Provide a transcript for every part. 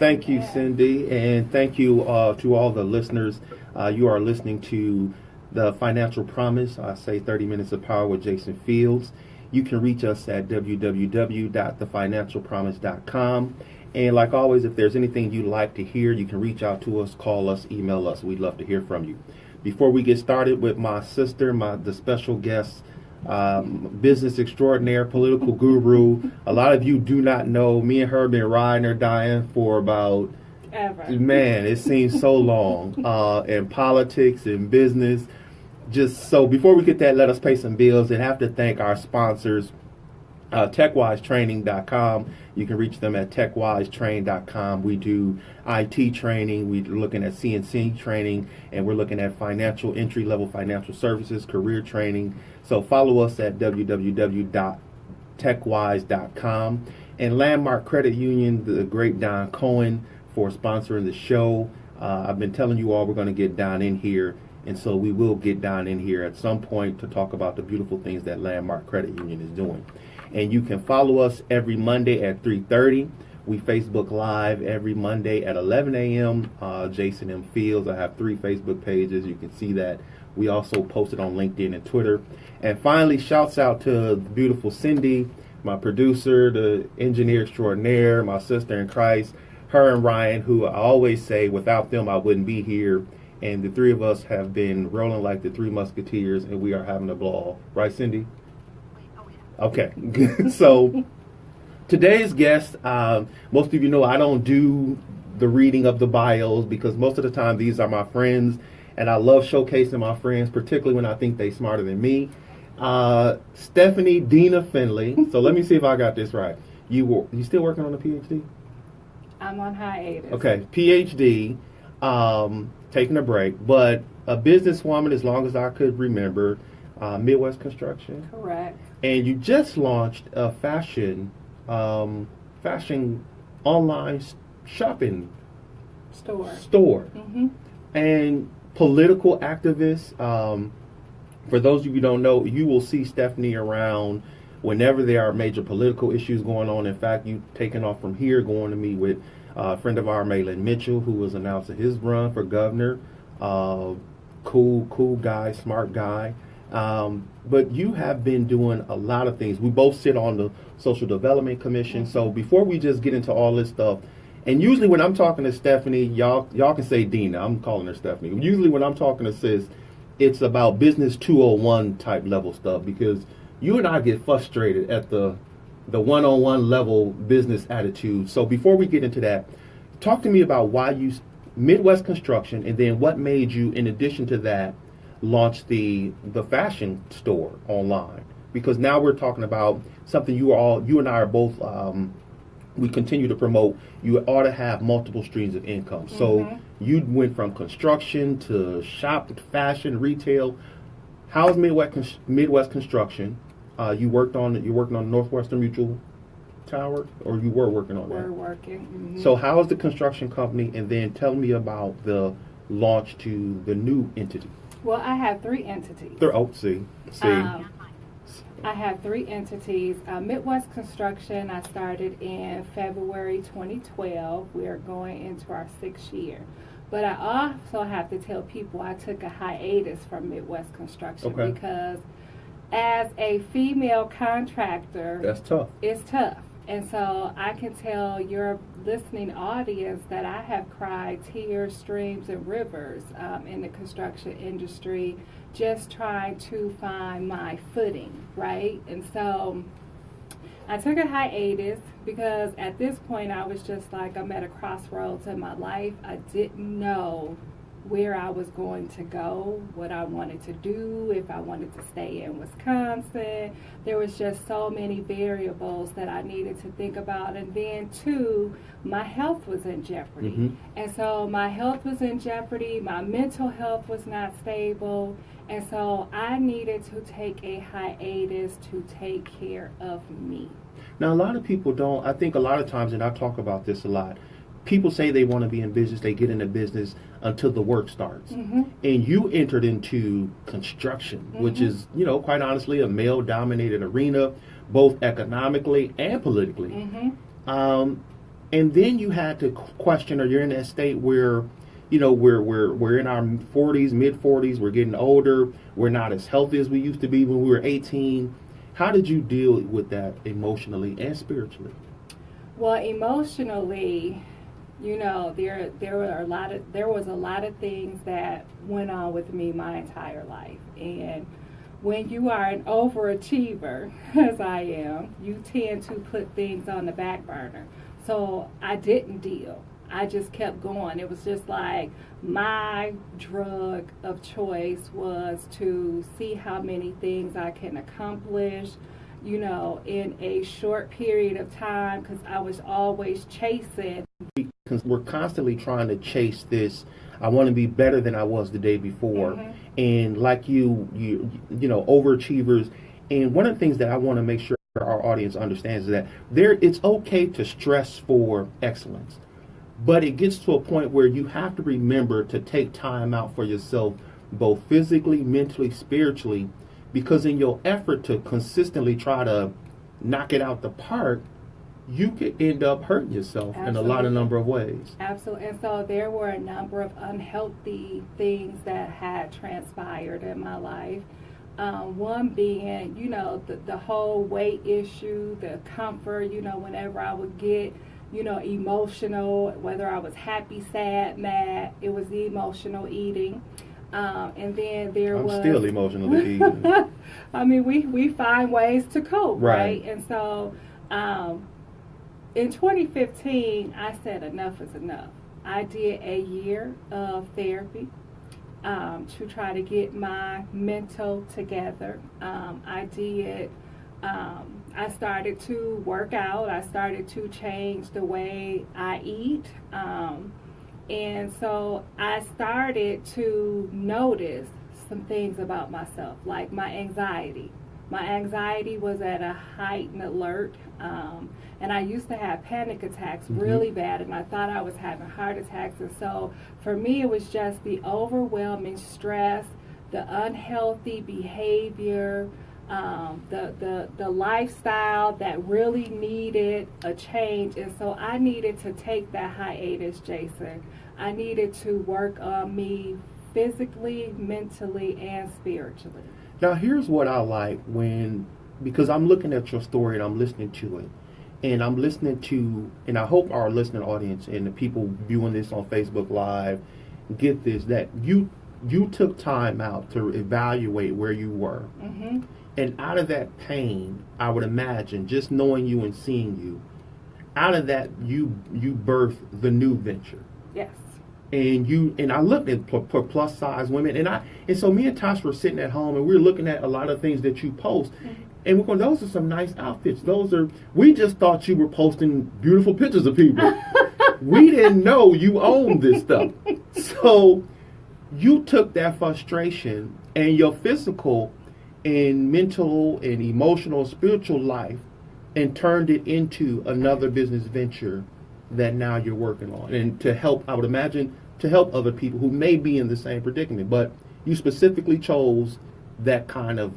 Thank you, Cindy, and thank you to all the listeners. You are listening to The Financial Promise. I say 30 Minutes of Power with Jason Fields. You can reach us at www.thefinancialpromise.com. And like always, if there's anything you'd like to hear, you can reach out to us, call us, email us. We'd love to hear from you. Before we get started with my sister, the special guest, business extraordinaire, political guru. A lot of you do not know, me and her have been riding or dying for about, ever. Man, it seems so long, in politics and business. Just so before we get that, let us pay some bills and have to thank our sponsors, techwisetraining.com. You can reach them at techwisetrain.com. We do IT training. We're looking at CNC training, and we're looking at financial entry-level financial services, career training. So follow us at www.techwise.com. And Landmark Credit Union, the great Don Cohen, for sponsoring the show. I've been telling you all we're going to get Don in here, and so we will get Don in here at some point to talk about the beautiful things that Landmark Credit Union is doing. And you can follow us every Monday at 3:30. We Facebook Live every Monday at 11 a.m. Jason M. Fields. I have 3 Facebook pages. You can see that. We also post it on LinkedIn and Twitter. And finally, shouts out to the beautiful Cindy, my producer, the engineer extraordinaire, my sister in Christ, her and Ryan, who I always say without them I wouldn't be here. And the 3 of us have been rolling like the 3 Musketeers, and we are having a ball. Right, Cindy? Okay. So today's guest, most of you know I don't do the reading of the bios because most of the time these are my friends, and I love showcasing my friends, particularly when I think they're smarter than me. Stephanie Dina Findley. So let me see if I got this right. You still working on a PhD? I'm on hiatus. Okay, PhD, taking a break, but a businesswoman as long as I could remember, Midwest Construction. Correct. And you just launched a fashion online shopping store. Mm-hmm. And political activists. For those of you who don't know, you will see Stephanie around whenever there are major political issues going on. In fact, you taking off from here, going to meet with a friend of ours, Malin Mitchell, who was announcing his run for governor. Cool guy, smart guy. But you have been doing a lot of things. We both sit on the Social Development Commission. So before we just get into all this stuff, and usually when I'm talking to Stephanie, y'all can say Dina. I'm calling her Stephanie. Usually when I'm talking to Sis, it's about business 201 type level stuff because you and I get frustrated at the one-on-one level business attitude. So before we get into that, talk to me about why you Midwest Construction, and then what made you, in addition to that, launch the fashion store online, because now we're talking about something you and I are both we continue to promote. You ought to have multiple streams of income. So you went from construction to shop, fashion, retail. How's Midwest Construction? You worked on Northwestern Mutual Tower, or you were working on that? We're working. Mm-hmm. So how is the construction company, and then tell me about the launch to the new entity. Well, I have 3 entities. See. I have 3 entities. Midwest Construction, I started in February 2012. We are going into our 6th year. But I also have to tell people I took a hiatus from Midwest Construction because as a female contractor, that's tough. It's tough. And so I can tell your listening audience that I have cried tears, streams, and rivers in the construction industry, just trying to find my footing, right? And so I took a hiatus because at this point I was just like, I'm at a crossroads in my life. I didn't know where I was going to go, what I wanted to do, if I wanted to stay in Wisconsin. There was just so many variables that I needed to think about. And then, too, my health was in jeopardy. Mm-hmm. And so my health was in jeopardy. My mental health was not stable. And so I needed to take a hiatus to take care of me. Now, a lot of people don't. I think a lot of times, and I talk about this a lot, people say they want to be in business, they get into business until the work starts. Mm-hmm. And you entered into construction, mm-hmm. which is, quite honestly, a male-dominated arena, both economically and politically. Mm-hmm. And then you had to question, or you're in that state where, you know, we're in our 40s, mid 40s, we're getting older, we're not as healthy as we used to be when we were 18. How did you deal with that emotionally and spiritually? Well, emotionally, you know, there was a lot of things that went on with me my entire life. And when you are an overachiever, as I am, you tend to put things on the back burner. So I didn't deal. I just kept going. It was just like my drug of choice was to see how many things I can accomplish, you know, in a short period of time, because I was always chasing. Because we're constantly trying to chase this. I want to be better than I was the day before. Mm-hmm. And like you know, overachievers. And one of the things that I want to make sure our audience understands is that it's okay to stress for excellence. But it gets to a point where you have to remember to take time out for yourself, both physically, mentally, spiritually, because in your effort to consistently try to knock it out the park, you could end up hurting yourself in a lot of number of ways. Absolutely. And so there were a number of unhealthy things that had transpired in my life. One being, you know, the whole weight issue, the comfort, you know, whenever I would get, you know, emotional, whether I was happy, sad, mad, it was the emotional eating. And then I'm still emotionally eating. I mean, we find ways to cope, right? And so in 2015, I said enough is enough. I did a year of therapy to try to get my mental together. I started to work out. I started to change the way I eat. And so I started to notice some things about myself, like my anxiety. My anxiety was at a heightened alert. And I used to have panic attacks really bad, and I thought I was having heart attacks. And so for me, it was just the overwhelming stress, the unhealthy behavior, the lifestyle that really needed a change. And so I needed to take that hiatus, Jason. I needed to work on me physically, mentally, and spiritually. Now, here's what I like because I'm looking at your story and I'm listening to it. And I'm listening to, and I hope our listening audience and the people viewing this on Facebook Live get this, that you took time out to evaluate where you were. Mm-hmm. And out of that pain, I would imagine, just knowing you and seeing you, out of that, you birthed the new venture. Yes. And I looked at plus size women, and so me and Tosh were sitting at home and we were looking at a lot of things that you post. Mm-hmm. And we're going, those are some nice outfits. We just thought you were posting beautiful pictures of people. We didn't know you owned this stuff. So you took that frustration and your physical and mental and emotional, spiritual life and turned it into another business venture that now you're working on. And to help, I would imagine, to help other people who may be in the same predicament. But you specifically chose that kind of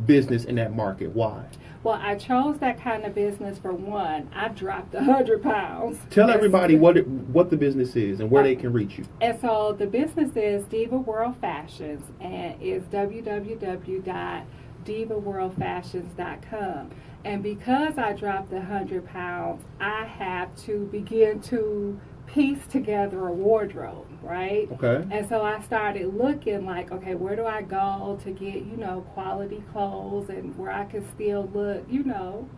business in that market. Why? Well, I chose that kind of business for one. I dropped 100 pounds. Tell everybody what the business is and where they can reach you. And so the business is Diva World Fashions, and it's www.divaworldfashions.com. And because I dropped 100 pounds, I have to begin to piece together a wardrobe, right? Okay. And so I started looking like, okay, where do I go to get, you know, quality clothes and where I can still look, you know,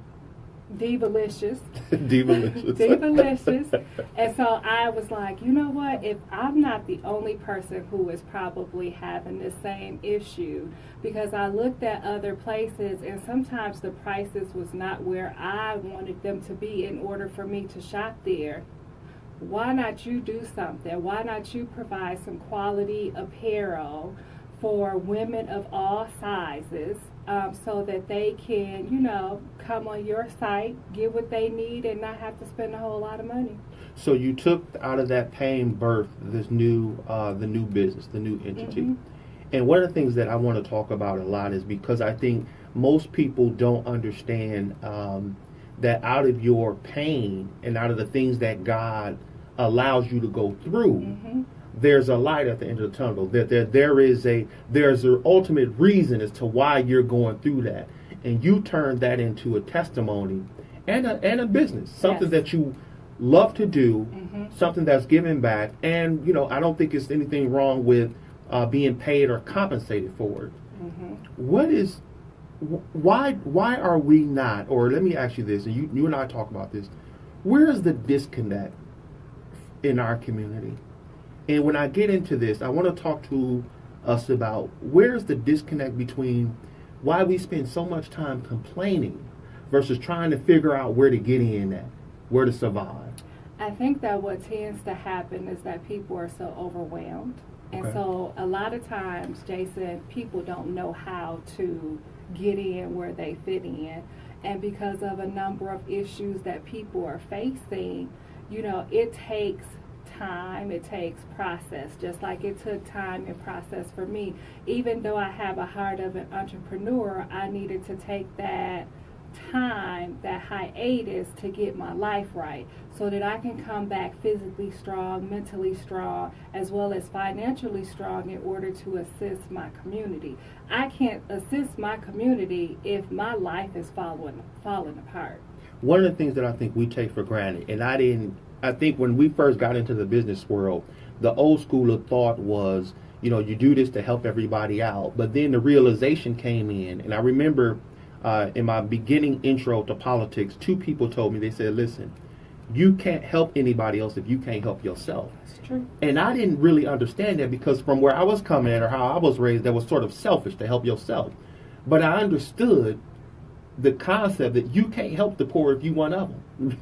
divalicious. Divalicious. Divalicious. And so I was like, you know what, if I'm not the only person who is probably having the same issue, because I looked at other places and sometimes the prices was not where I wanted them to be in order for me to shop there. Why not you do something? Why not you provide some quality apparel for women of all sizes so that they can, you know, come on your site, get what they need, and not have to spend a whole lot of money. So you took out of that pain birth this new, the new business, the new entity. Mm-hmm. And one of the things that I want to talk about a lot is because I think most people don't understand that out of your pain and out of the things that God allows you to go through, there's a light at the end of the tunnel. That there's an ultimate reason as to why you're going through that, and you turn that into a testimony and a business, something that you love to do, something that's giving back. And I don't think it's anything wrong with being paid or compensated for it. Why are we not? Or let me ask you this, and you and I talk about this. Where is the disconnect in our community? And when I get into this, I want to talk to us about where's the disconnect between why we spend so much time complaining versus trying to figure out where to get in at, where to survive. I think that what tends to happen is that people are so overwhelmed. And so a lot of times, Jason, people don't know how to get in where they fit in. And because of a number of issues that people are facing, it takes time, it takes process, just like it took time and process for me. Even though I have a heart of an entrepreneur, I needed to take that time, that hiatus, to get my life right so that I can come back physically strong, mentally strong, as well as financially strong in order to assist my community. I can't assist my community if my life is falling apart. One of the things that I think we take for granted, and I think when we first got into the business world, the old school of thought was, you do this to help everybody out. But then the realization came in, and I remember in my beginning intro to politics, two people told me, they said, listen, you can't help anybody else if you can't help yourself. That's true. And I didn't really understand that, because from where I was coming at or how I was raised, that was sort of selfish to help yourself. But I understood the concept that you can't help the poor if you one of them.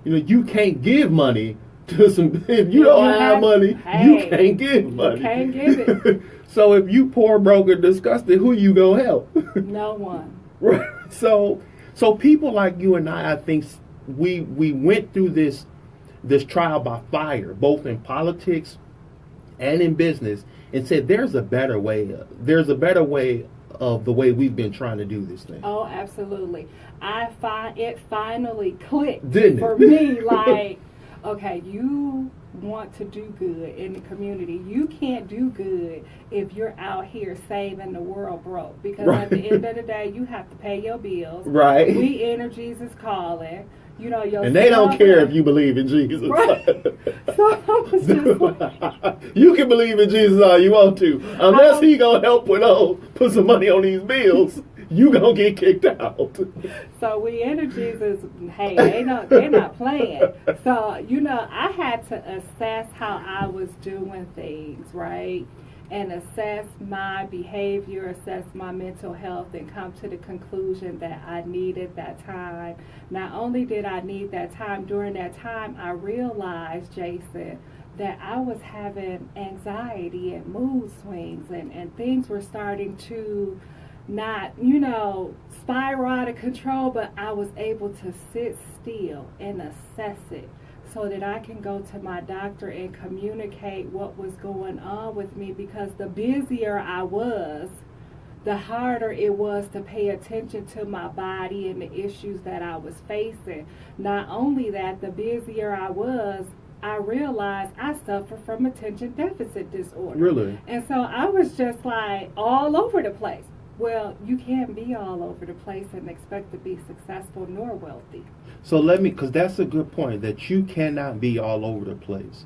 You can't give money to some, if you don't have money, you can't give money. You can't give it. So if you poor, broke, and disgusted, who you gonna help? No one. Right. So people like you and I think we went through this trial by fire, both in politics and in business, and said there's a better way. There's a better way of the way we've been trying to do this thing. Oh, absolutely. It finally clicked, didn't for it? Me. Like, okay, you want to do good in the community. You can't do good if you're out here saving the world broke, because at the end of the day, you have to pay your bills. Right. We Energies is calling. And they don't care if you believe in Jesus. Right. So I was just like, you can believe in Jesus all you want to, unless he gonna help put some money on these bills. You gonna get kicked out. So We Energies is, hey, they're not playing. So I had to assess how I was doing things, right? And assess my behavior, assess my mental health, and come to the conclusion that I needed that time. Not only did I need that time, during that time I realized, Jason, that I was having anxiety and mood swings, and things were starting to not, spiral out of control, but I was able to sit still and assess it, so that I can go to my doctor and communicate what was going on with me, because the busier I was, the harder it was to pay attention to my body and the issues that I was facing. Not only that, the busier I was, I realized I suffer from attention deficit disorder. Really? And so I was just like all over the place. Well, you can't be all over the place and expect to be successful nor wealthy. So because that's a good point, that you cannot be all over the place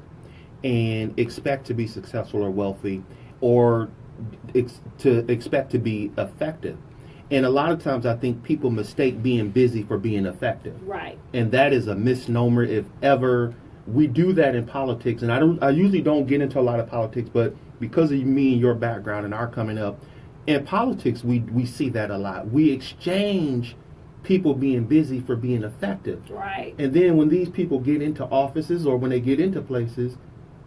and expect to be successful or wealthy, or to expect to be effective. And a lot of times I think people mistake being busy for being effective. Right. And that is a misnomer, if ever. We do that in politics, and I usually don't get into a lot of politics, but because of me and your background and our coming up, in politics, we see that a lot. We exchange people being busy for being effective. Right. And then when these people get into offices or when they get into places,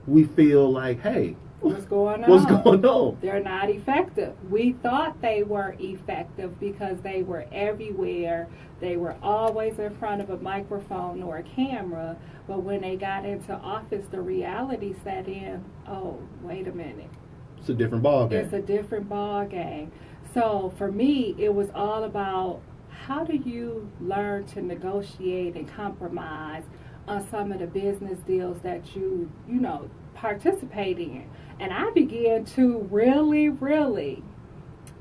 we feel like, hey, what's going on? What's going on? They're not effective. We thought they were effective because they were everywhere. They were always in front of a microphone or a camera. But when they got into office, the reality set in. Oh, wait a minute. It's a different ball game. It's a different ball game. So for me, it was all about how do you learn to negotiate and compromise on some of the business deals that you participate in? And I began to really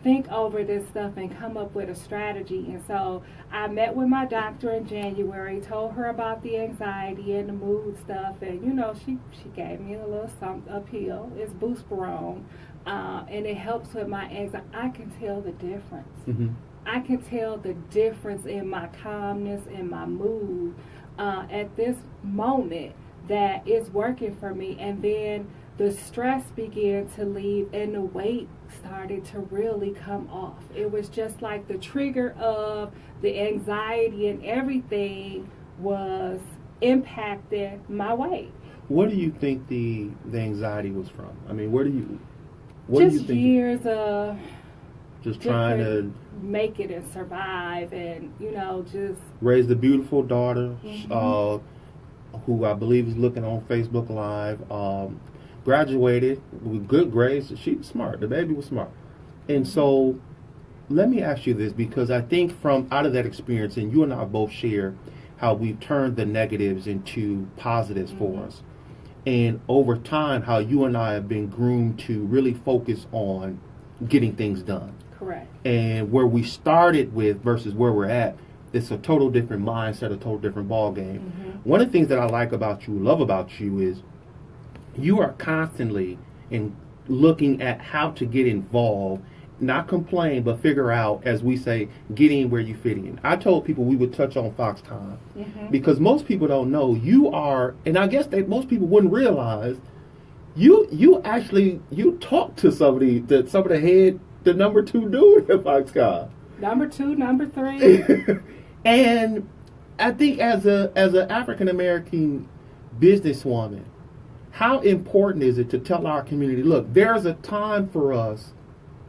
think over this stuff and come up with a strategy. And so I met with my doctor in January, told her about the anxiety and the mood stuff, and she gave me a little something, a pill. It's Buspirone, and it helps with my anxiety. I can tell the difference. Mm-hmm. I can tell the difference in my calmness and my mood at this moment, that it's working for me. And then the stress began to leave and the weight started to really come off. It was just like the trigger of the anxiety and everything was impacting my weight. What do you think the anxiety was from? I mean, what do you think? Years of just trying to make it and survive, and just raise the beautiful daughter, mm-hmm. Who I believe is looking on Facebook Live. Graduated with good grades. She was smart. The baby was smart. And so let me ask you this, because I think from out of that experience, and you and I both share how we've turned the negatives into positives mm-hmm. for us. And over time, how you and I have been groomed to really focus on getting things done. Correct. And where we started with versus where we're at, it's a total different mindset, a total different ball game. Mm-hmm. One of the things that I like about you, love about you, is you are constantly looking at how to get involved, not complain, but figure out, as we say, get in where you fit in. I told people we would touch on Foxconn mm-hmm. because most people don't know you are, and I guess most people wouldn't realize you actually talk to some of the head, the number 2 dude at Foxconn. Number 2, number 3. And I think as an African American businesswoman, how important is it to tell our community, look, there's a time for us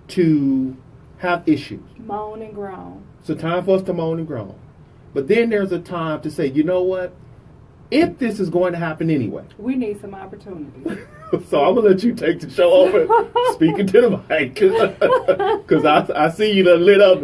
to have issues. Moan and groan. It's a time for us to moan and groan. But then there's a time to say, you know what? If this is going to happen anyway. We need some opportunities. So I'm going to let you take the show over, speaking to the mic. Because I see you done lit up.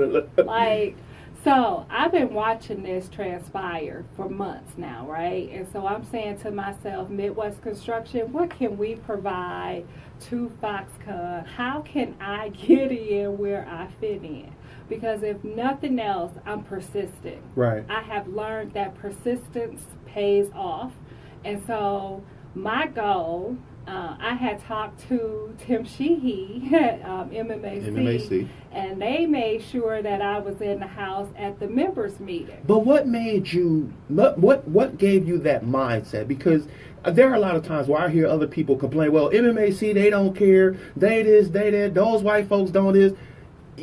So I've been watching this transpire for months now, right? And so I'm saying to myself, Midwest Construction, what can we provide to Foxconn? How can I get in where I fit in? Because if nothing else, I'm persistent. Right. I have learned that persistence pays off. And so my goal, I had talked to Tim Sheehy at MMAC, and they made sure that I was in the house at the members meeting. But what made you, what gave you that mindset? Because there are a lot of times where I hear other people complain, well, MMAC, they don't care, they this, they that, those white folks don't this.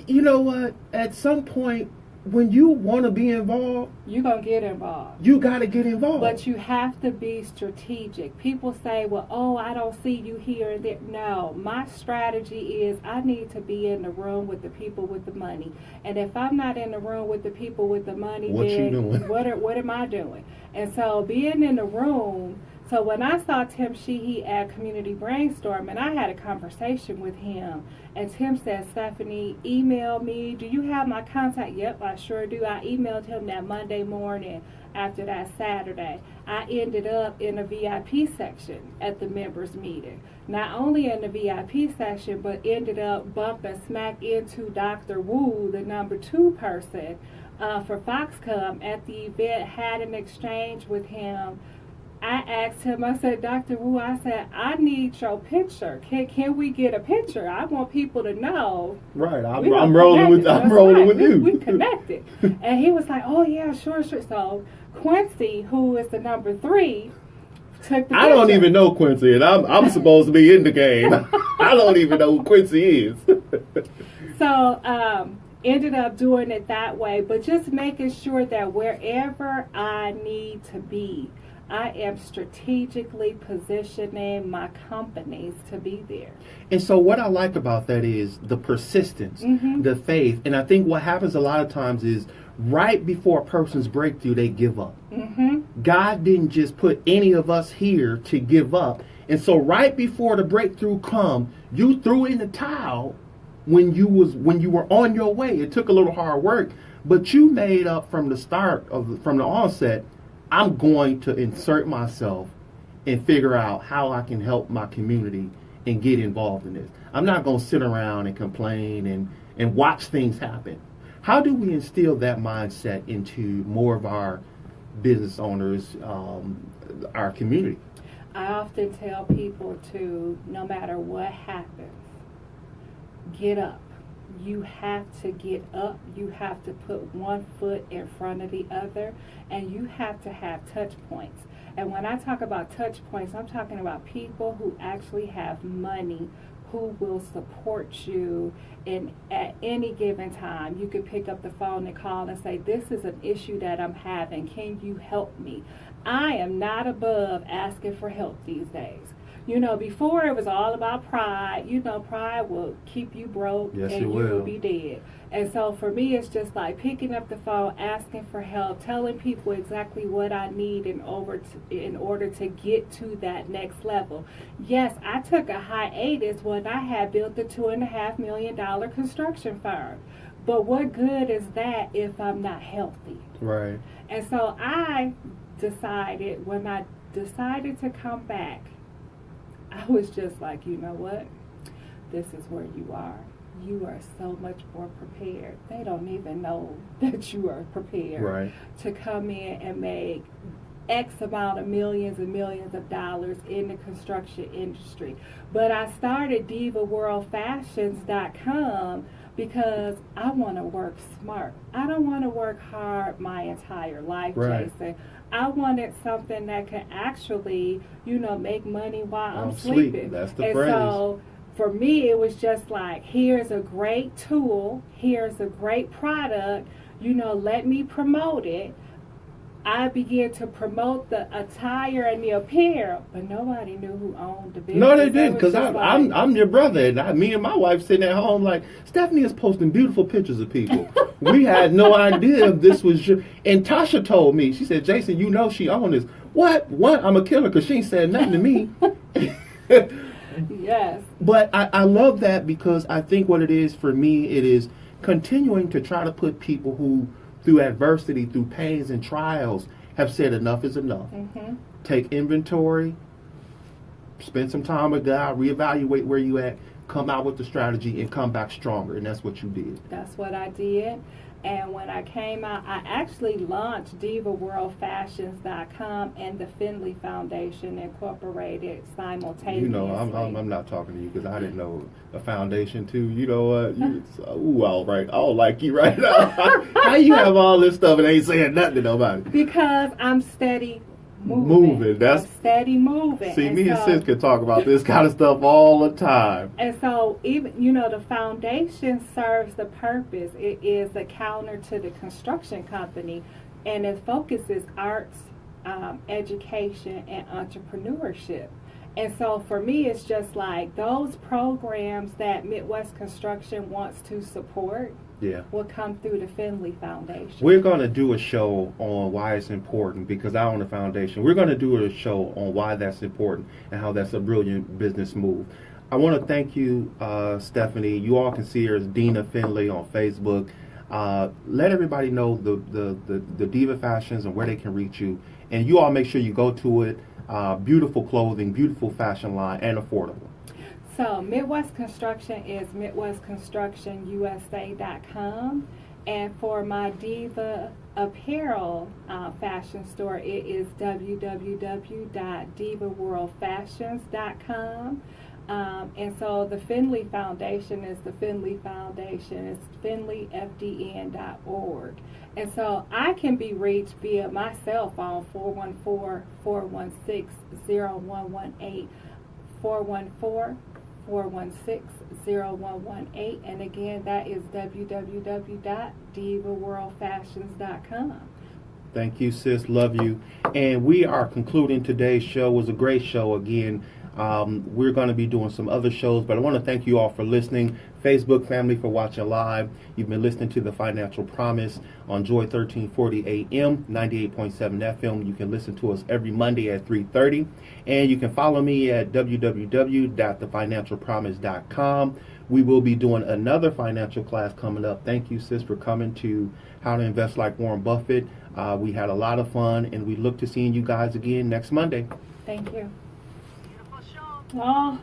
You know what? At some point, when you want to be involved, you're going to get involved. You got to get involved. But you have to be strategic. People say, well, I don't see you here and there. No, my strategy is I need to be in the room with the people with the money. And if I'm not in the room with the people with the money, what then you doing? What am I doing? And so being in the room, so when I saw Tim Sheehy at Community Brainstorming, I had a conversation with him. And Tim said, Stephanie, email me. Do you have my contact? Yep, I sure do. I emailed him that Monday morning after that Saturday. I ended up in a VIP section at the members meeting. Not only in the VIP section, but ended up bumping smack into Dr. Wu, the number 2 person for Foxconn at the event, had an exchange with him. I asked him, I said, Dr. Wu, I said, I need your picture. Can we get a picture? I want people to know. Right, I'm rolling with you. We connected. And he was like, oh, yeah, sure. So Quincy, who is the number 3, took the picture. I don't even know Quincy, and I'm supposed to be in the game. I don't even know who Quincy is. So, ended up doing it that way, but just making sure that wherever I need to be, I am strategically positioning my companies to be there. And so what I like about that is the persistence, mm-hmm. the faith. And I think what happens a lot of times is right before a person's breakthrough, they give up. Mm-hmm. God didn't just put any of us here to give up. And so right before the breakthrough come, you threw in the towel when you were on your way. It took a little hard work, But you made up from the start from the onset. I'm going to insert myself and figure out how I can help my community and get involved in this. I'm not going to sit around and complain and watch things happen. How do we instill that mindset into more of our business owners, our community? I often tell people to, no matter what happens, get up. You have to get up. You have to put one foot in front of the other, and you have to have touch points. And when I talk about touch points, I'm talking about people who actually have money, who will support you at any given time. You could pick up the phone and call and say, this is an issue that I'm having. Can you help me? I am not above asking for help these days. You know, before it was all about pride. You know, pride will keep you broke, yes, and it you will be dead. And so for me, it's just like picking up the phone, asking for help, telling people exactly what I need in order to get to that next level. Yes, I took a hiatus when I had built the $2.5 million construction firm. But what good is that if I'm not healthy? Right. And so I decided, when I decided to come back, I was just like, you know what? This is where you are. You are so much more prepared. They don't even know that you are prepared to come in and make X amount of millions and millions of dollars in the construction industry. But I started DivaWorldFashions.com because I want to work smart. I don't want to work hard my entire life, Jason. I wanted something that could actually, you know, make money while I'm sleeping. That's the and phrase. So for me, it was just like, here's a great tool, here's a great product, you know, let me promote it. I began to promote the attire and the apparel, but nobody knew who owned the business. No, they didn't, because I'm your brother, and me and my wife sitting at home like, Stephanie is posting beautiful pictures of people. We had no idea this was your... And Tasha told me, she said, Jason, you know she owned this. What? I'm a killer, because she ain't said nothing to me. Yes. But I love that, because I think what it is for me, it is continuing to try to put people who, through adversity, through pains and trials, have said enough is enough. Mm-hmm. Take inventory, spend some time with God, reevaluate where you at, come out with the strategy, and come back stronger. And that's what you did. That's what I did. And when I came out, I actually launched DivaWorldFashions.com and the Findley Foundation Incorporated simultaneously. You know, I'm not talking to you because I didn't know a foundation too. You know what? All right. I don't like you right now. How you have all this stuff and ain't saying nothing to nobody? Because I'm steady moving. That's steady moving. See, me and Sis can talk about this kind of stuff all the time. And so, even, you know, the foundation serves the purpose. It is a counter to the construction company, and it focuses arts, education, and entrepreneurship. And so for me, it's just like those programs that Midwest Construction wants to support will come through the Findley Foundation. We're going to do a show on why it's important, because I own the foundation. We're going to do a show on why that's important and how that's a brilliant business move. I want to thank you, Stephanie. You all can see her as Dina Findley on Facebook. Let everybody know the Diva Fashions and where they can reach you. And you all make sure you go to it. Beautiful clothing, beautiful fashion line, and affordable. So Midwest Construction is MidwestConstructionUSA.com, and for my Diva apparel fashion store, it is www.DivaWorldFashions.com. And so the Findley Foundation is the Findley Foundation. It's FindleyFDN.org. And so I can be reached via my cell phone, 414-416-0118, 414-416-0118. And again, that is www.DivaWorldFashions.com. Thank you, sis. Love you. And we are concluding today's show. It was a great show again. We're going to be doing some other shows, but I want to thank you all for listening. Facebook family for watching live. You've been listening to The Financial Promise on Joy 1340 AM, 98.7 FM. You can listen to us every Monday at 3:30. And you can follow me at www.thefinancialpromise.com. We will be doing another financial class coming up. Thank you, sis, for coming to How to Invest Like Warren Buffett. We had a lot of fun, and we look to seeing you guys again next Monday. Thank you. Beautiful show. Oh.